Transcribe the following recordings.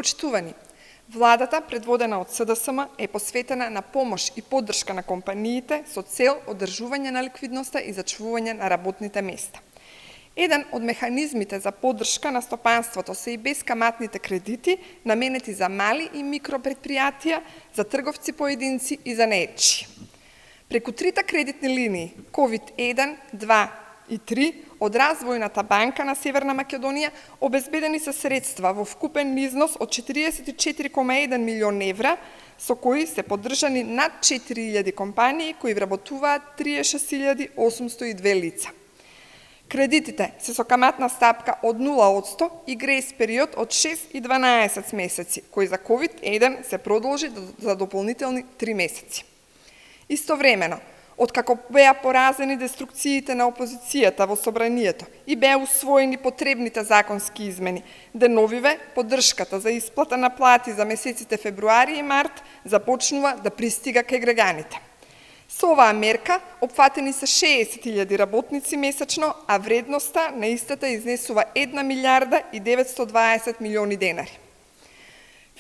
Почитувани, владата, предводена од СДСМ, е посветена на помош и поддршка на компаниите со цел одржување на ликвидноста и зачувување на работните места. Еден од механизмите за поддршка на стопанството се и бескаматните кредити, наменети за мали и микропредпријатија, за трговци поединци и за наетчи. Преку трите кредитни линии COVID-1, 2 и 3 од Развојната банка на Северна Македонија обезбедени се средства во вкупен износ од 44,1 милион евра, со кои се поддржани над 4000 компании кои вработуваат 36.802 лица. Кредитите се со каматна стапка од 0% и грејс период од 6 и 12 месеци, кој за COVID-1 се продолжи за дополнителни 3 месеци. Истовремено, откако беа поразени деструкциите на опозицијата во собранието и беа усвоени потребните законски измени, деновиве поддршката за исплата на плати за месеците февруари и март започнува да пристига кај граѓаните. Со оваа мерка опфатени се 60.000 работници месечно, а вредноста на истата изнесува 1 милиарда и 920 милиони денари.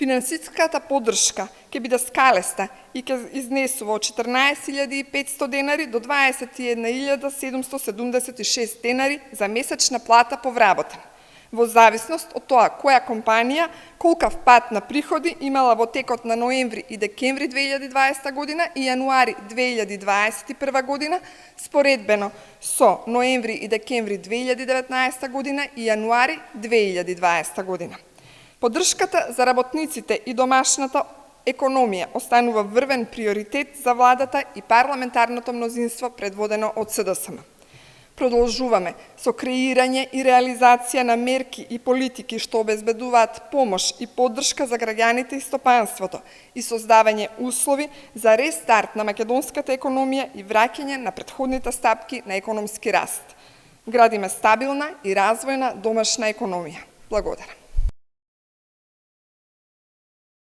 Финансиската поддршка ќе биде скалеста и ќе изнесува од 14.500 денари до 21.776 денари за месечна плата по вработен, во зависност од тоа која компанија колкав пат на приходи имала во текот на ноември и декември 2020 година и јануари 2021 година, споредбено со ноември и декември 2019 година и јануари 2020 година. Поддршката за работниците и домашната економија останува врвен приоритет за владата и парламентарното мнозинство предводено од СДСМ. Продолжуваме со креирање и реализација на мерки и политики што обезбедуваат помош и поддршка за граѓаните и стопанството и создавање услови за рестарт на македонската економија и враќање на претходните стапки на економски раст. Градиме стабилна и развојна домашна економија. Благодарам.